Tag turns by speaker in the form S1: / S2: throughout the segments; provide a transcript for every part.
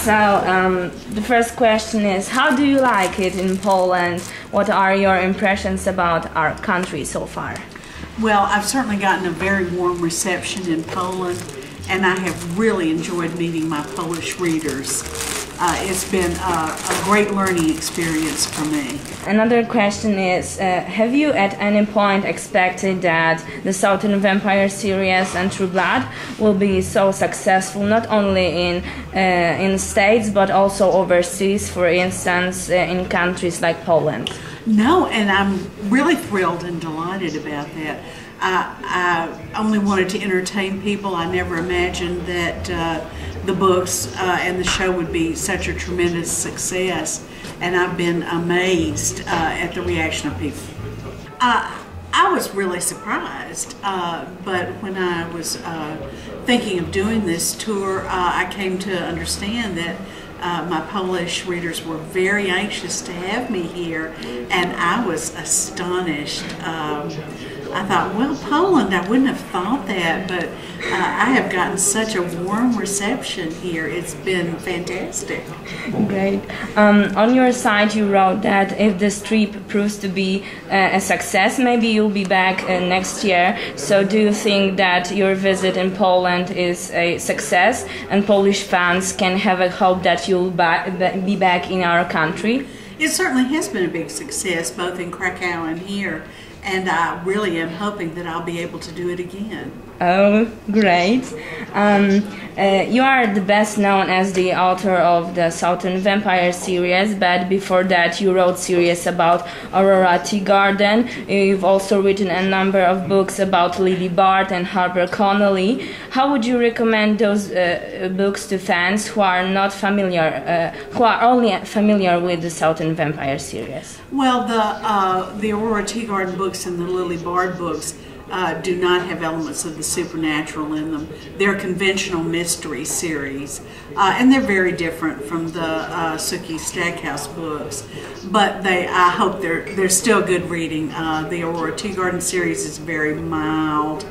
S1: The first question is, how do you like it in Poland? What are your impressions about our country so far?
S2: Well, I've certainly gotten a very warm reception in Poland, and I have really enjoyed meeting my Polish readers. It's been a great learning experience for me.
S1: Another question is, have you at any point expected that the Southern Vampire series and True Blood will be so successful, not only in States but also overseas, for instance, in countries like Poland?
S2: No, and I'm really thrilled and delighted about that. I only wanted to entertain people. I never imagined that the books and the show would be such a tremendous success, and I've been amazed at the reaction of people. I was really surprised, but when I was thinking of doing this tour, I came to understand that my Polish readers were very anxious to have me here, and I was astonished. I thought, well, Poland, I wouldn't have thought that, but I have gotten such a warm reception here. It's been fantastic.
S1: Great. On your site you wrote that if this trip proves to be a success, maybe you'll be back next year. So do you think that your visit in Poland is a success and Polish fans can have a hope that you'll be back in our country?
S2: It certainly has been a big success, both in Krakow and here. And I really am hoping that I'll be able to do it again.
S1: Oh, great. You are the best known as the author of the Southern Vampire series, but before that you wrote series about Aurora Tea Garden. You've also written a number of books about Lily Bart and Harper Connolly. How would you recommend those books to fans who are not familiar, who are only familiar with the Southern Vampire series?
S2: Well, the Aurora Tea Garden books and the Lily Bart books do not have elements of the supernatural in them. They're conventional mystery series, and they're very different from the Sookie Stackhouse books. But I hope they're still good reading. The Aurora Tea Garden series is very mild,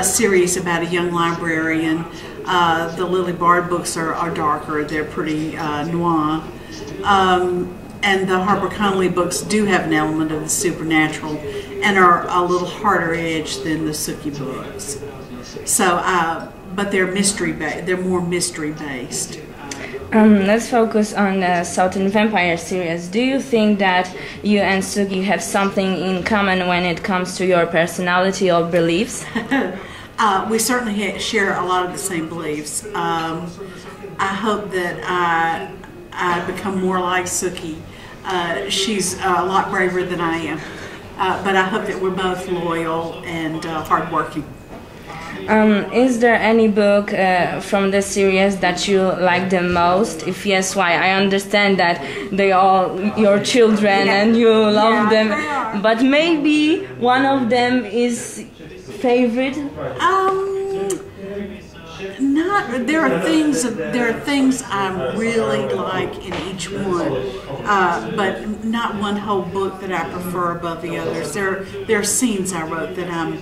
S2: series about a young librarian. The Lily Bart books are darker. They're pretty noir. And the Harper Connolly books do have an element of the supernatural and are a little harder edged than the Sookie books. So, but they're they're more mystery based.
S1: Let's focus on the Southern Vampire series. Do you think that you and Sookie have something in common when it comes to your personality or beliefs?
S2: We certainly share a lot of the same beliefs. I hope that I become more like Sookie. She's a lot braver than I am, but I hope that we're both loyal and hardworking.
S1: Is there any book from the series that you like the most? If yes, why? I understand that they are your children and you love them, but maybe one of them is favorite. There are things I really like in each one, but not one whole book that I prefer above the others. There are scenes I wrote that I'm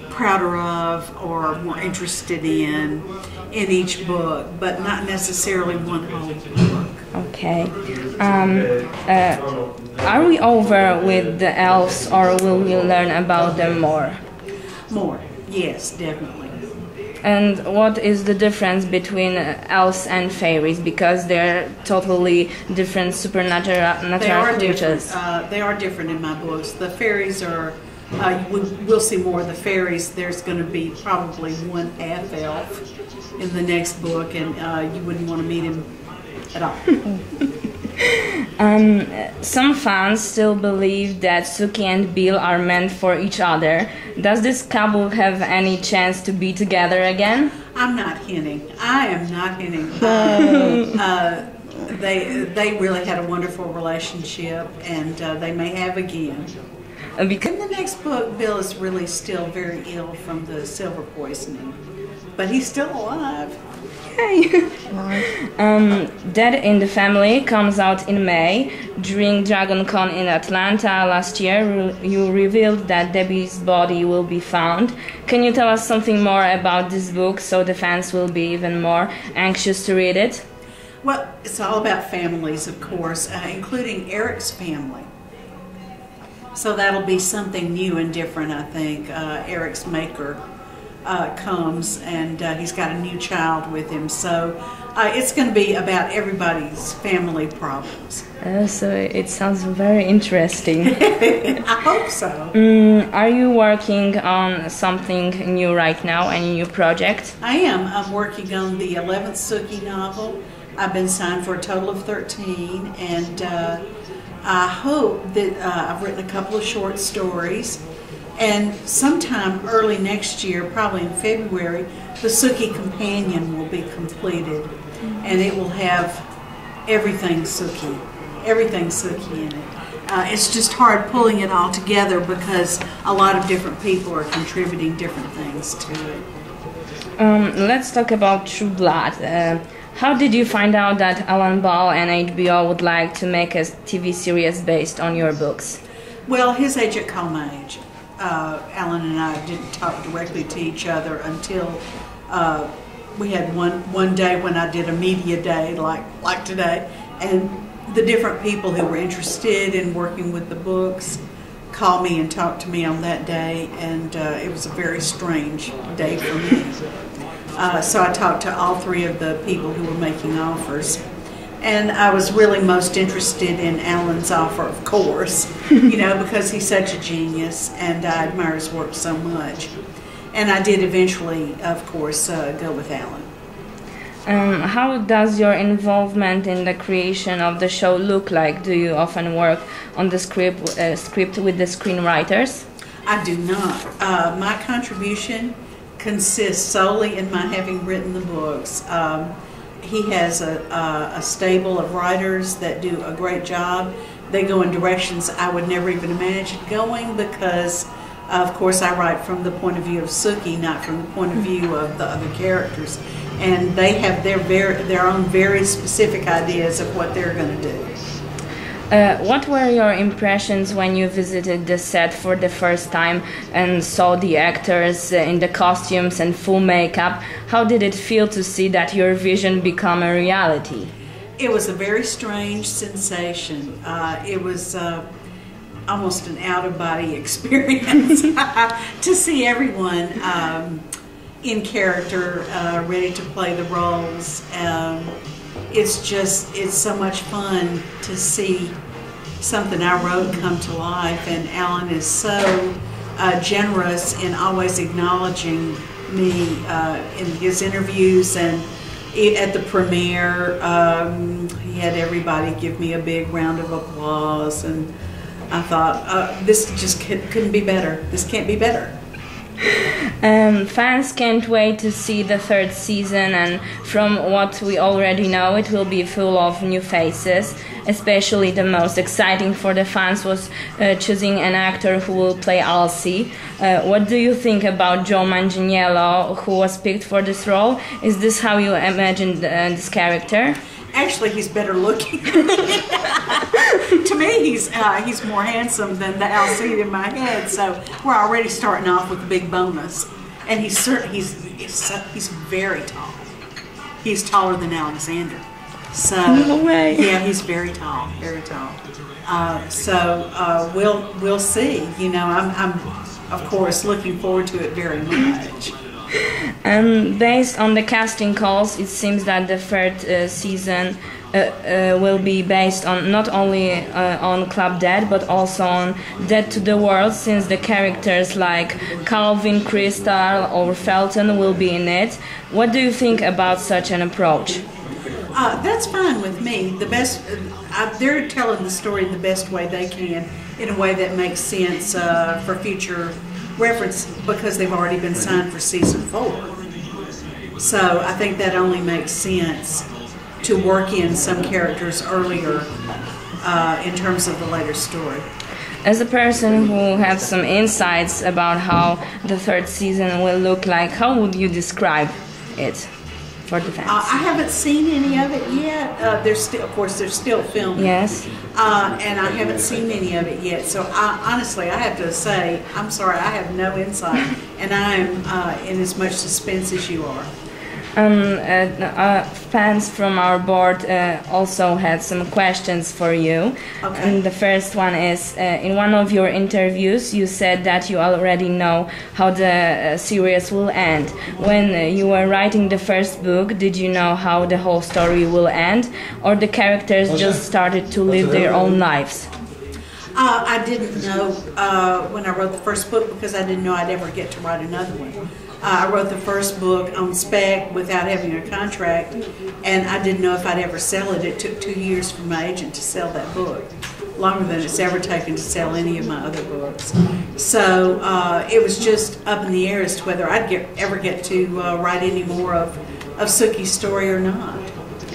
S1: prouder of or more interested in each book, but not necessarily one whole book. Okay. Are we over with the elves, or will we learn about them more?
S2: More, yes, definitely.
S1: And what is the difference between elves and fairies? Because they're totally different supernatural creatures.
S2: They are different in my books. The fairies are, we'll see more of the fairies. There's going to be probably one half elf in the next book, and you wouldn't want to meet him at all.
S1: Some fans still believe that Sookie and Bill are meant for each other. Does this couple have any chance to be together again?
S2: I'm not hinting. I am not hinting. They really had a wonderful relationship, and they may have again. In the next book, Bill is really still very ill from the silver poisoning, but he's still alive.
S1: Dead in the Family comes out in May. During DragonCon in Atlanta last year, you revealed that Debbie's body will be found. Can you tell us something more about this book so the fans will be even more anxious to read it?
S2: Well, it's all about families, of course, including Eric's family. So that'll be something new and different, I think. Eric's maker comes, and he's got a new child with him. So it's going to be about everybody's family problems.
S1: So it sounds very interesting.
S2: I hope so.
S1: Are you working on something new right now? Any new project?
S2: I am. I'm working on the 11th Sookie novel. I've been signed for a total of 13, and I hope that I've written a couple of short stories. And sometime early next year, probably in February, the Sookie Companion will be completed. And it will have everything Sookie in it. It's just hard pulling it all together because a lot of different people are contributing different things to it.
S1: Let's talk about True Blood. How did you find out that Alan Ball and HBO would like to make a TV series based on your books?
S2: Well, his agent called my agent. Alan and I didn't talk directly to each other until we had one day when I did a media day like today, and the different people who were interested in working with the books called me and talked to me on that day, and it was a very strange day for me. So I talked to all three of the people who were making offers. And I was really most interested in Alan's offer, of course, because he's such a genius and I admire his work so much. And I did eventually, of course, go with Alan.
S1: How does your involvement in the creation of the show look like? Do you often work on the script with the screenwriters?
S2: I do not. My contribution consists solely in my having written the books. He has a stable of writers that do a great job. They go in directions I would never even imagine going because, of course, I write from the point of view of Sookie, not from the point of view of the other characters. And they have their own very specific ideas of what they're going to do.
S1: What were your impressions when you visited the set for the first time and saw the actors in the costumes and full makeup? How did it feel to see that your vision become a reality?
S2: It was a very strange sensation. It was almost an out-of-body experience to see everyone in character, ready to play the roles. It's so much fun to see something I wrote come to life, and Alan is so generous in always acknowledging me in his interviews, and at the premiere he had everybody give me a big round of applause, and I thought this just couldn't be better. This can't be better.
S1: Fans can't wait to see the third season, and from what we already know, it will be full of new faces. Especially the most exciting for the fans was choosing an actor who will play Alcy. What do you think about Joe Manganiello, who was picked for this role? Is this how you imagined this character?
S2: Actually, he's better looking. To me, he's more handsome than the Alcide in my head. So we're already starting off with a big bonus. And he's very tall. He's taller than Alexander. So
S1: no way.
S2: Yeah, he's very tall, very tall. We'll see. I'm of course looking forward to it very much.
S1: Based on the casting calls, it seems that the third season will be based on not only on Club Dead but also on Dead to the World, since the characters like Calvin, Crystal or Felton will be in it. What do you think about such an approach?
S2: That's fine with me. They're telling the story the best way they can, in a way that makes sense for future reference, because they've already been signed for season 4. So I think that only makes sense to work in some characters earlier in terms of the later story.
S1: As a person who has some insights about how the third season will look like, how would you describe it for the fans?
S2: I haven't seen any of it yet. Of course, they're still filming.
S1: Yes.
S2: And I haven't seen any of it yet. So honestly, I have to say, I'm sorry, I have no insight, and I am in as much suspense as you are.
S1: Fans from our board also had some questions for you.
S2: Okay.
S1: And the first one is, in one of your interviews, you said that you already know how the series will end. When you were writing the first book, did you know how the whole story will end, or the characters just started to live their own lives?
S2: I didn't know when I wrote the first book, because I didn't know I'd ever get to write another one. I wrote the first book on spec without having a contract, and I didn't know if I'd ever sell it. It took 2 years for my agent to sell that book, longer than it's ever taken to sell any of my other books. So it was just up in the air as to whether I'd ever get to write any more of Sookie's story or not.